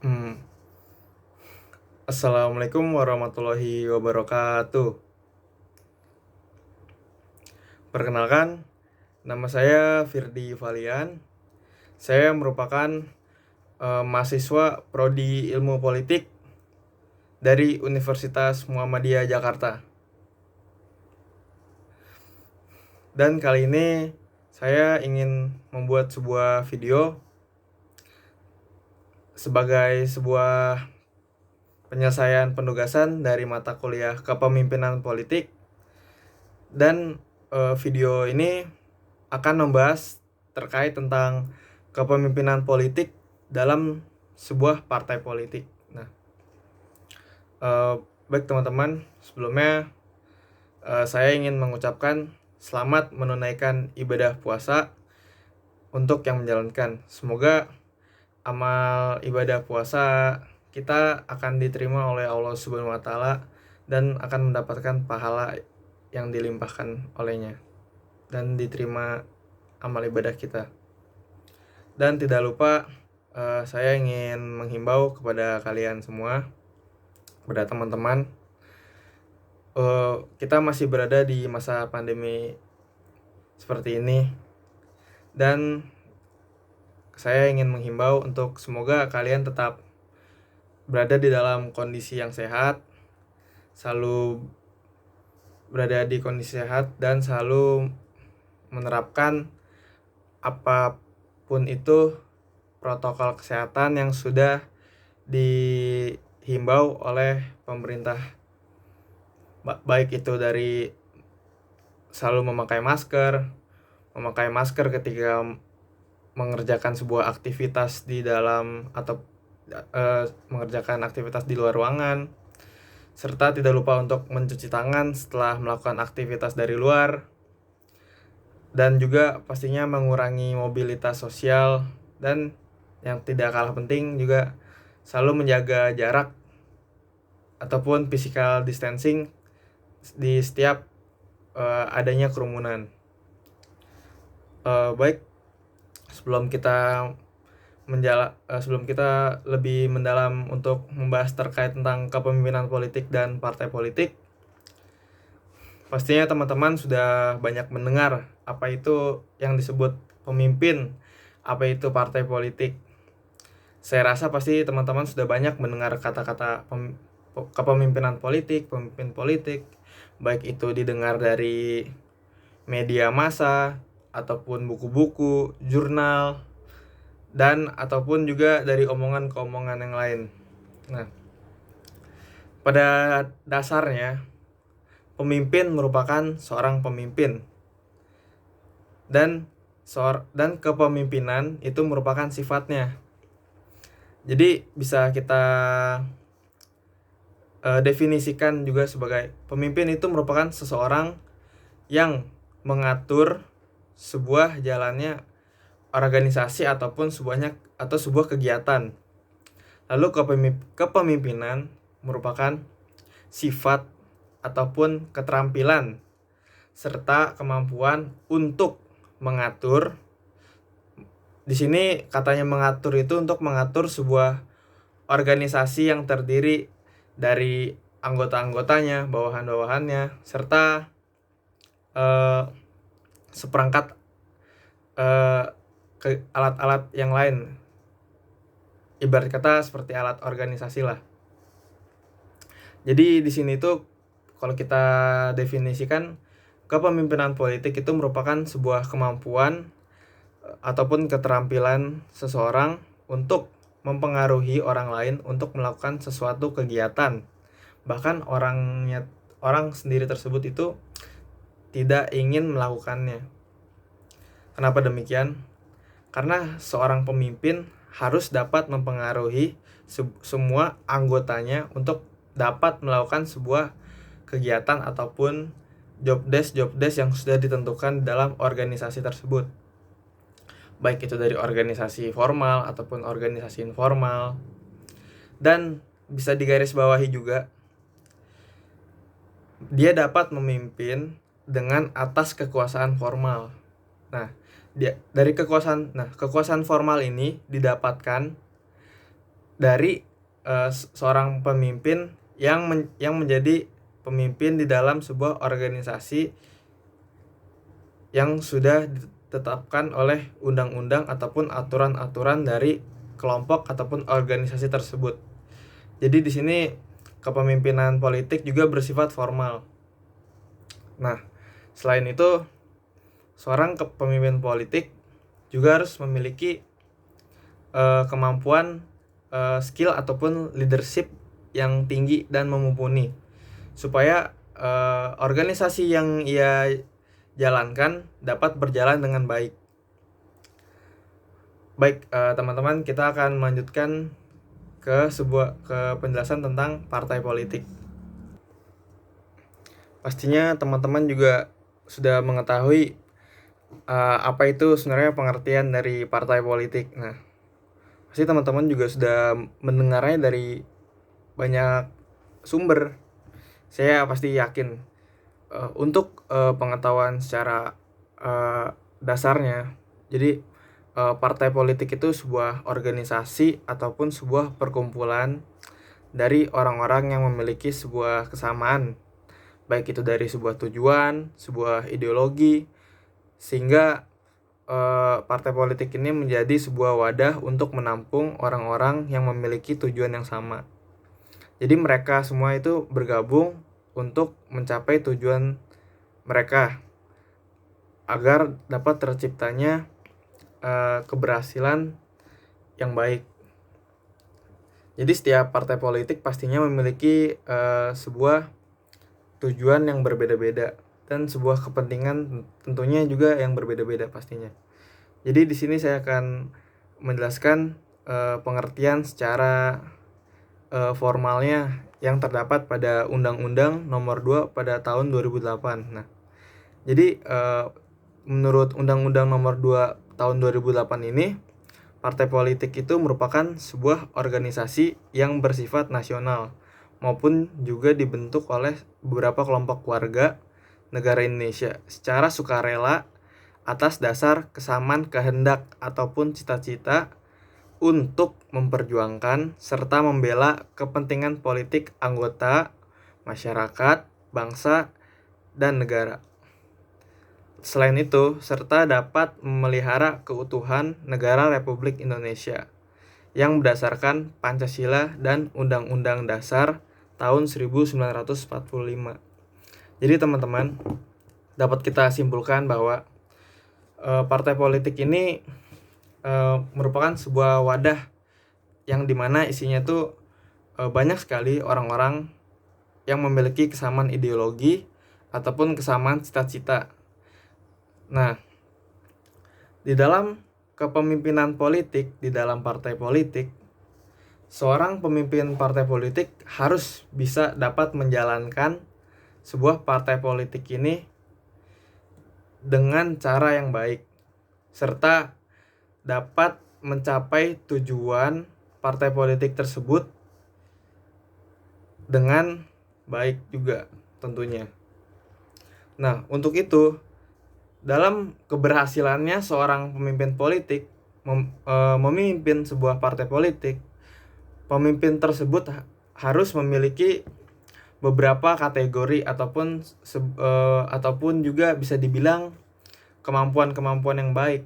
Hmm, Assalamualaikum warahmatullahi wabarakatuh. Perkenalkan, nama saya Firdi Valian. Saya merupakan mahasiswa Prodi Ilmu Politik dari Universitas Muhammadiyah Jakarta. Dan kali ini saya ingin membuat sebuah video sebagai sebuah penyelesaian penugasan dari mata kuliah Kepemimpinan Politik. Dan video ini akan membahas terkait tentang kepemimpinan politik dalam sebuah partai politik. Nah, baik teman-teman, sebelumnya saya ingin mengucapkan selamat menunaikan ibadah puasa untuk yang menjalankan. Semoga amal ibadah puasa kita akan diterima oleh Allah Subhanahu wa taala dan akan mendapatkan pahala yang dilimpahkan olehnya dan diterima amal ibadah kita. Dan tidak lupa saya ingin menghimbau kepada kalian semua, kepada teman-teman, kita masih berada di masa pandemi seperti ini, dan saya ingin menghimbau untuk semoga kalian tetap berada di dalam kondisi yang sehat, selalu berada di kondisi sehat dan selalu menerapkan apapun itu protokol kesehatan yang sudah dihimbau oleh pemerintah, baik itu dari selalu memakai masker ketika mengerjakan sebuah aktivitas di dalam atau mengerjakan aktivitas di luar ruangan, serta tidak lupa untuk mencuci tangan setelah melakukan aktivitas dari luar, dan juga pastinya mengurangi mobilitas sosial, dan yang tidak kalah penting juga selalu menjaga jarak ataupun physical distancing di setiap adanya kerumunan. Baik, sebelum kita lebih mendalam untuk membahas terkait tentang kepemimpinan politik dan partai politik, pastinya teman-teman sudah banyak mendengar apa itu yang disebut pemimpin, apa itu partai politik. Saya rasa pasti teman-teman sudah banyak mendengar kata-kata kepemimpinan politik, pemimpin politik, baik itu didengar dari media massa ataupun buku-buku, jurnal, dan ataupun juga dari omongan-omongan yang lain. Nah, pada dasarnya pemimpin merupakan seorang pemimpin, dan kepemimpinan itu merupakan sifatnya. Jadi bisa kita definisikan juga sebagai pemimpin itu merupakan seseorang yang mengatur sebuah jalannya organisasi ataupun sebuah kegiatan. Lalu kepemimpinan merupakan sifat ataupun keterampilan serta kemampuan untuk mengatur. Di sini katanya mengatur itu untuk mengatur sebuah organisasi yang terdiri dari anggota-anggotanya, bawahan-bawahannya, serta seperangkat alat-alat yang lain. Ibarat kata seperti alat organisasi lah. Jadi di sini tuh kalau kita definisikan, kepemimpinan politik itu merupakan sebuah kemampuan ataupun keterampilan seseorang untuk mempengaruhi orang lain untuk melakukan sesuatu kegiatan. Bahkan orang sendiri tersebut itu tidak ingin melakukannya. Kenapa demikian? Karena seorang pemimpin harus dapat mempengaruhi semua anggotanya untuk dapat melakukan sebuah kegiatan ataupun job desk yang sudah ditentukan dalam organisasi tersebut. Baik itu dari organisasi formal ataupun organisasi informal. Dan bisa digarisbawahi juga, dia dapat memimpin dengan atas kekuasaan formal. Nah, kekuasaan formal ini didapatkan dari seorang pemimpin yang menjadi pemimpin di dalam sebuah organisasi yang sudah ditetapkan oleh undang-undang ataupun aturan-aturan dari kelompok ataupun organisasi tersebut. Jadi di sini kepemimpinan politik juga bersifat formal. Nah, selain itu, seorang pemimpin politik juga harus memiliki kemampuan skill ataupun leadership yang tinggi dan mumpuni supaya organisasi yang ia jalankan dapat berjalan dengan baik. Baik, teman-teman, kita akan melanjutkan ke penjelasan tentang partai politik. Pastinya teman-teman juga sudah mengetahui apa itu sebenarnya pengertian dari partai politik. Nah, pasti teman-teman juga sudah mendengarnya dari banyak sumber. Saya pasti yakin untuk pengetahuan secara dasarnya. Jadi partai politik itu sebuah organisasi ataupun sebuah perkumpulan dari orang-orang yang memiliki sebuah kesamaan, baik itu dari sebuah tujuan, sebuah ideologi, sehingga partai politik ini menjadi sebuah wadah untuk menampung orang-orang yang memiliki tujuan yang sama. Jadi mereka semua itu bergabung untuk mencapai tujuan mereka agar dapat terciptanya keberhasilan yang baik. Jadi setiap partai politik pastinya memiliki sebuah tujuan yang berbeda-beda dan sebuah kepentingan tentunya juga yang berbeda-beda pastinya. Jadi di sini saya akan menjelaskan pengertian secara formalnya yang terdapat pada Undang-Undang Nomor 2 pada tahun 2008. Nah, jadi menurut Undang-Undang Nomor 2 tahun 2008 ini, partai politik itu merupakan sebuah organisasi yang bersifat nasional maupun juga dibentuk oleh beberapa kelompok warga negara Indonesia secara sukarela atas dasar kesamaan kehendak ataupun cita-cita untuk memperjuangkan serta membela kepentingan politik anggota, masyarakat, bangsa, dan negara. Selain itu, serta dapat memelihara keutuhan negara Republik Indonesia yang berdasarkan Pancasila dan Undang-Undang Dasar tahun 1945. Jadi teman-teman, dapat kita simpulkan bahwa partai politik ini merupakan sebuah wadah yang dimana isinya tuh banyak sekali orang-orang yang memiliki kesamaan ideologi ataupun kesamaan cita-cita. Nah, di dalam kepemimpinan politik, di dalam partai politik, seorang pemimpin partai politik harus bisa dapat menjalankan sebuah partai politik ini dengan cara yang baik, serta dapat mencapai tujuan partai politik tersebut dengan baik juga tentunya. Nah, untuk itu, dalam keberhasilannya seorang pemimpin politik memimpin sebuah partai politik, pemimpin tersebut harus memiliki beberapa kategori ataupun juga bisa dibilang kemampuan-kemampuan yang baik.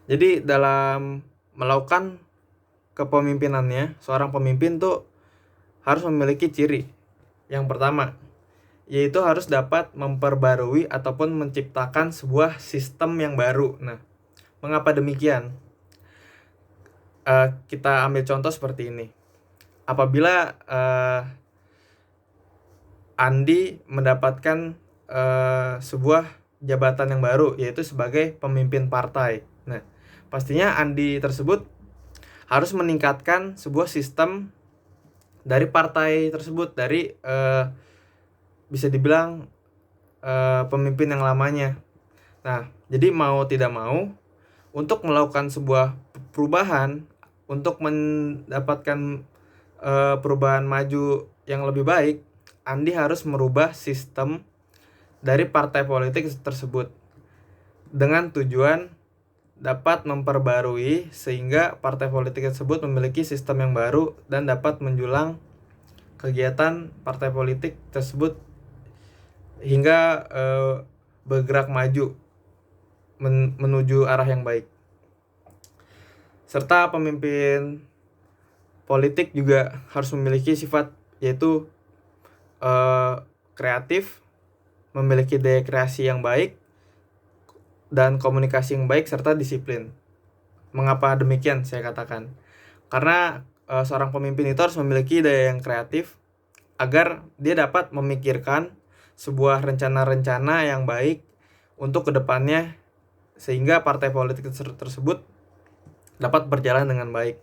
Jadi dalam melakukan kepemimpinannya, seorang pemimpin tuh harus memiliki ciri. Yang pertama, yaitu harus dapat memperbarui ataupun menciptakan sebuah sistem yang baru. Nah, mengapa demikian? Kita ambil contoh seperti ini. Apabila Andi mendapatkan sebuah jabatan yang baru, yaitu sebagai pemimpin partai. Nah, pastinya Andi tersebut harus meningkatkan sebuah sistem dari partai tersebut, dari bisa dibilang pemimpin yang lamanya. Nah, jadi mau tidak mau, untuk melakukan sebuah perubahan, untuk mendapatkan perubahan maju yang lebih baik, Andi harus merubah sistem dari partai politik tersebut dengan tujuan dapat memperbarui sehingga partai politik tersebut memiliki sistem yang baru dan dapat menjulang kegiatan partai politik tersebut hingga bergerak maju menuju arah yang baik. Serta pemimpin politik juga harus memiliki sifat yaitu kreatif, memiliki daya kreasi yang baik, dan komunikasi yang baik serta disiplin. Mengapa demikian saya katakan? Karena seorang pemimpin itu harus memiliki daya yang kreatif agar dia dapat memikirkan sebuah rencana-rencana yang baik untuk kedepannya sehingga partai politik tersebut dapat berjalan dengan baik.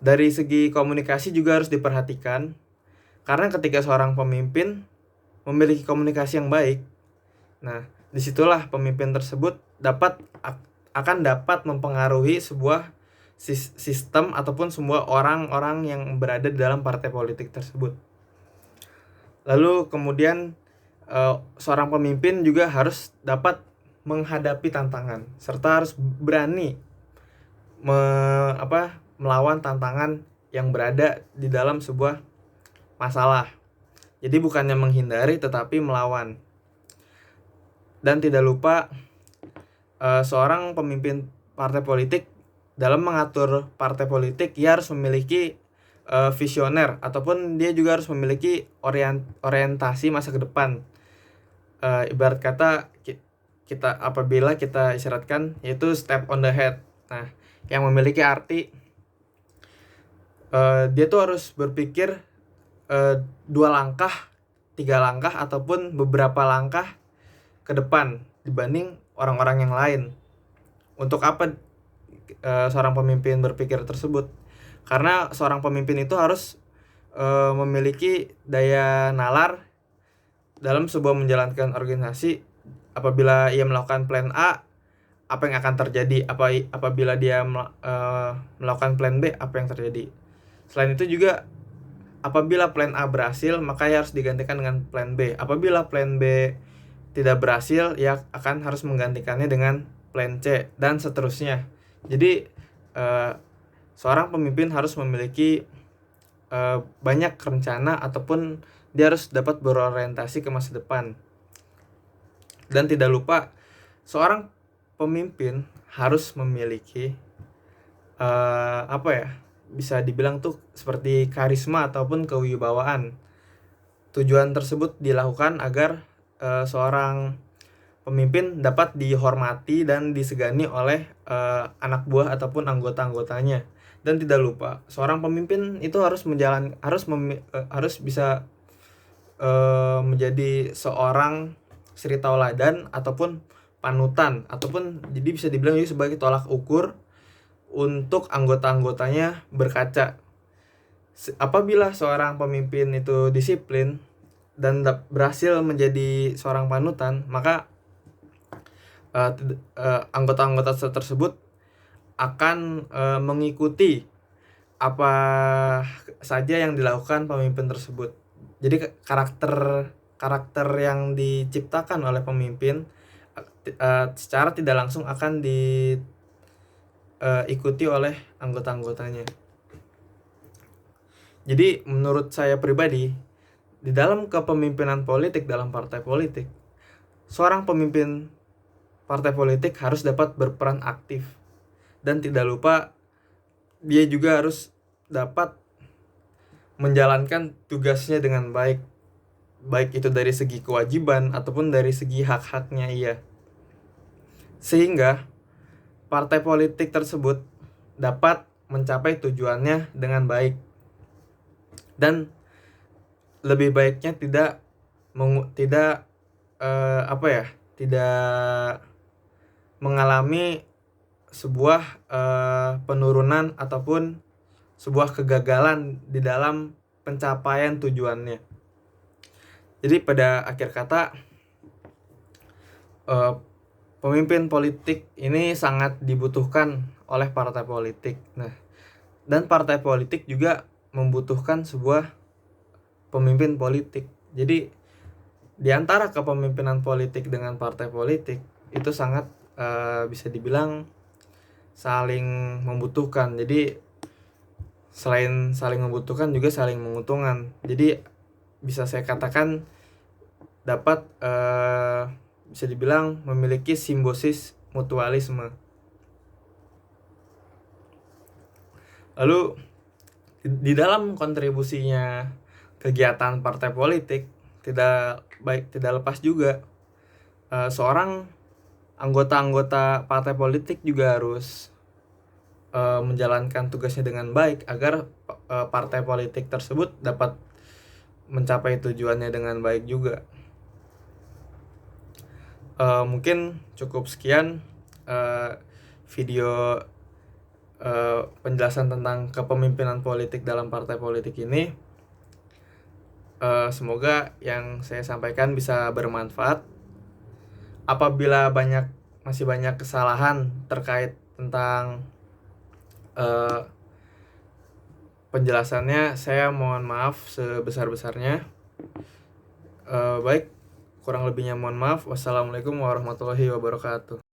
Dari segi komunikasi juga harus diperhatikan, karena ketika seorang pemimpin memiliki komunikasi yang baik, nah disitulah pemimpin tersebut akan dapat mempengaruhi sebuah sistem ataupun semua orang-orang yang berada di dalam partai politik tersebut. Lalu kemudian seorang pemimpin juga harus dapat menghadapi tantangan serta harus berani melawan tantangan yang berada di dalam sebuah masalah. Jadi bukannya menghindari tetapi melawan. Dan tidak lupa seorang pemimpin partai politik dalam mengatur partai politik ia harus memiliki visioner ataupun dia juga harus memiliki orientasi masa ke depan. Ibarat kata apabila kita isyaratkan yaitu step on the head. Nah, yang memiliki arti dia tuh harus berpikir 2 langkah, 3 langkah ataupun beberapa langkah ke depan dibanding orang-orang yang lain. Untuk apa seorang pemimpin berpikir tersebut? Karena seorang pemimpin itu harus memiliki daya nalar dalam sebuah menjalankan organisasi. Apabila ia melakukan plan A, apa yang akan terjadi? Apabila dia melakukan plan B, apa yang terjadi? Selain itu juga apabila plan A berhasil, maka ia harus digantikan dengan plan B. Apabila plan B tidak berhasil, ia akan harus menggantikannya dengan plan C dan seterusnya. Jadi seorang pemimpin harus memiliki banyak rencana ataupun dia harus dapat berorientasi ke masa depan. Dan tidak lupa seorang pemimpin harus memiliki bisa dibilang tuh seperti karisma ataupun kewibawaan. Tujuan tersebut dilakukan agar seorang pemimpin dapat dihormati dan disegani oleh anak buah ataupun anggota-anggotanya. Dan tidak lupa seorang pemimpin itu harus bisa menjadi seorang suri tauladan ataupun panutan, ataupun jadi bisa dibilang juga sebagai tolak ukur untuk anggota-anggotanya berkaca. Apabila seorang pemimpin itu disiplin dan berhasil menjadi seorang panutan, maka anggota-anggota tersebut akan mengikuti apa saja yang dilakukan pemimpin tersebut. Jadi karakter yang diciptakan oleh pemimpin secara tidak langsung akan diikuti oleh anggota-anggotanya. Jadi menurut saya pribadi, di dalam kepemimpinan politik dalam partai politik, seorang pemimpin partai politik harus dapat berperan aktif. Dan tidak lupa dia juga harus dapat menjalankan tugasnya dengan baik. Baik itu dari segi kewajiban ataupun dari segi hak-haknya ia. Sehingga partai politik tersebut dapat mencapai tujuannya dengan baik. Dan lebih baiknya tidak mengalami sebuah penurunan ataupun sebuah kegagalan di dalam pencapaian tujuannya. Jadi pada akhir kata pemimpin politik ini sangat dibutuhkan oleh partai politik. Nah, dan partai politik juga membutuhkan sebuah pemimpin politik. Jadi di antara kepemimpinan politik dengan partai politik itu sangat bisa dibilang saling membutuhkan. Jadi selain saling membutuhkan juga saling menguntungkan. Jadi bisa saya katakan dapat bisa dibilang memiliki simbiosis mutualisme. Lalu di dalam kontribusinya kegiatan partai politik tidak lepas juga seorang anggota-anggota partai politik juga harus menjalankan tugasnya dengan baik agar partai politik tersebut dapat mencapai tujuannya dengan baik juga. Mungkin cukup sekian video penjelasan tentang kepemimpinan politik dalam partai politik ini. Semoga yang saya sampaikan bisa bermanfaat. Apabila masih banyak kesalahan terkait tentang penjelasannya, saya mohon maaf sebesar-besarnya. Baik, kurang lebihnya mohon maaf. Wassalamualaikum warahmatullahi wabarakatuh.